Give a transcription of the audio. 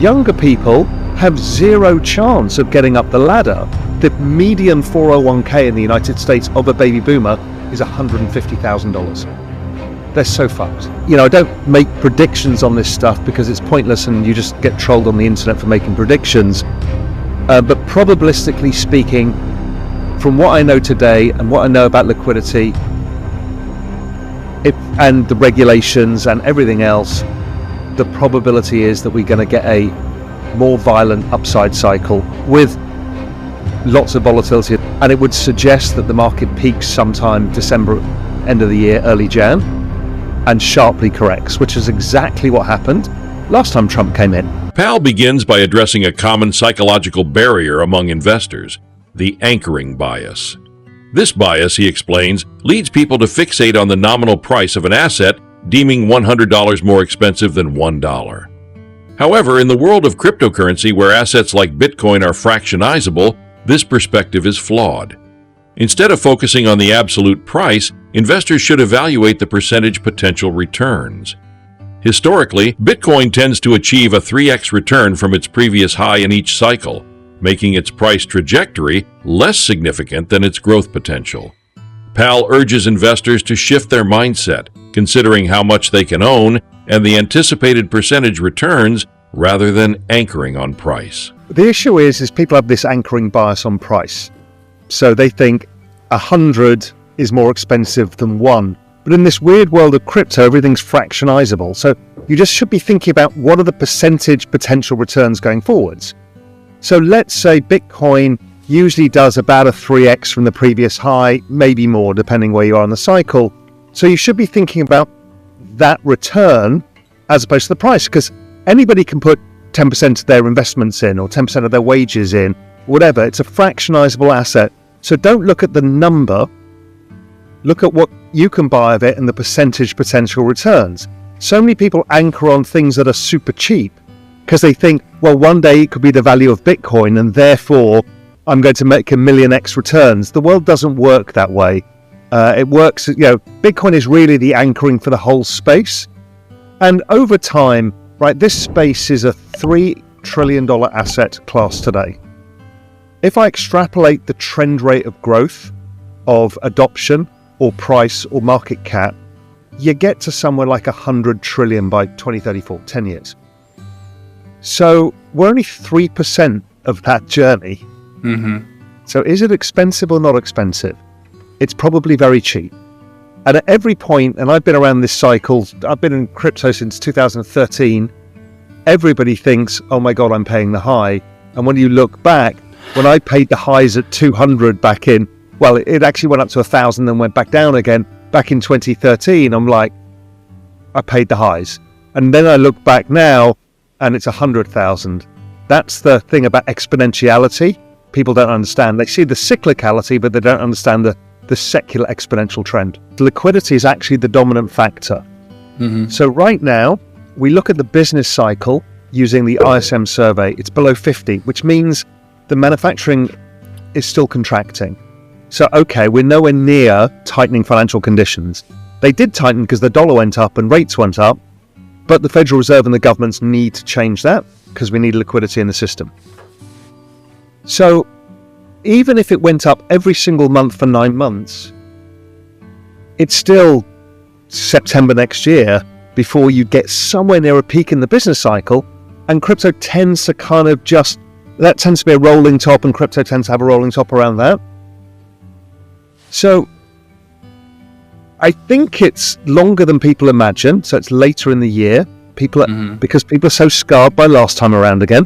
Younger people have zero chance of getting up the ladder. The median 401k in the United States of a baby boomer is $150,000. They're so fucked. I don't make predictions on this stuff because it's pointless and you just get trolled on the internet for making predictions. But probabilistically speaking, from what I know today and what I know about liquidity and the regulations and everything else, the probability is that we're going to get a more violent upside cycle with lots of volatility, and it would suggest that the market peaks sometime December, end of the year, early Jan, and sharply corrects, which is exactly what happened last time Trump came in. Powell begins by addressing a common psychological barrier among investors, the anchoring bias. This bias, he explains, leads people to fixate on the nominal price of an asset, deeming $100 more expensive than $1. However, in the world of cryptocurrency where assets like Bitcoin are fractionizable, this perspective is flawed. Instead of focusing on the absolute price, investors should evaluate the percentage potential returns. Historically, Bitcoin tends to achieve a 3x return from its previous high in each cycle, making its price trajectory less significant than its growth potential. Powell urges investors to shift their mindset, considering how much they can own and the anticipated percentage returns rather than anchoring on price. The issue is people have this anchoring bias on price. So they think 100 is more expensive than 1. But in this weird world of crypto, everything's fractionizable. So you just should be thinking about what are the percentage potential returns going forwards. So let's say Bitcoin usually does about a 3x from the previous high, maybe more, depending where you are in the cycle. So you should be thinking about that return as opposed to the price, because anybody can put 10% of their investments in or 10% of their wages in, whatever. It's a fractionizable asset. So don't look at the number, look at what you can buy of it and the percentage potential returns. So many people anchor on things that are super cheap because they think, well, one day it could be the value of Bitcoin and therefore I'm going to make 1,000,000x returns. The world doesn't work that way. It works, Bitcoin is really the anchoring for the whole space. And over time, right, this space is a $3 trillion asset class today. If I extrapolate the trend rate of growth of adoption or price or market cap, you get to somewhere like 100 trillion by 2034, 10 years. So we're only 3% of that journey. Mm-hmm. So is it expensive or not expensive? It's probably very cheap. And at every point, and I've been around this cycle, I've been in crypto since 2013, everybody thinks, oh my God, I'm paying the high. And when you look back, when I paid the highs at 200 back in, well, it actually went up to 1,000 and went back down again. Back in 2013, I'm like, I paid the highs. And then I look back now and it's 100,000. That's the thing about exponentiality. People don't understand. They see the cyclicality, but they don't understand the secular exponential trend. The liquidity is actually the dominant factor. Mm-hmm. So right now, we look at the business cycle using the ISM survey. It's below 50, which means the manufacturing is still contracting. So, okay, we're nowhere near tightening financial conditions. They did tighten because the dollar went up and rates went up, but the Federal Reserve and the governments need to change that because we need liquidity in the system. So, even if it went up every single month for 9 months, it's still September next year before you get somewhere near a peak in the business cycle, and crypto tends to that tends to be a rolling top, and crypto tends to have a rolling top around that. So I think it's longer than people imagine. So it's later in the year. Because people are so scarred by last time around again.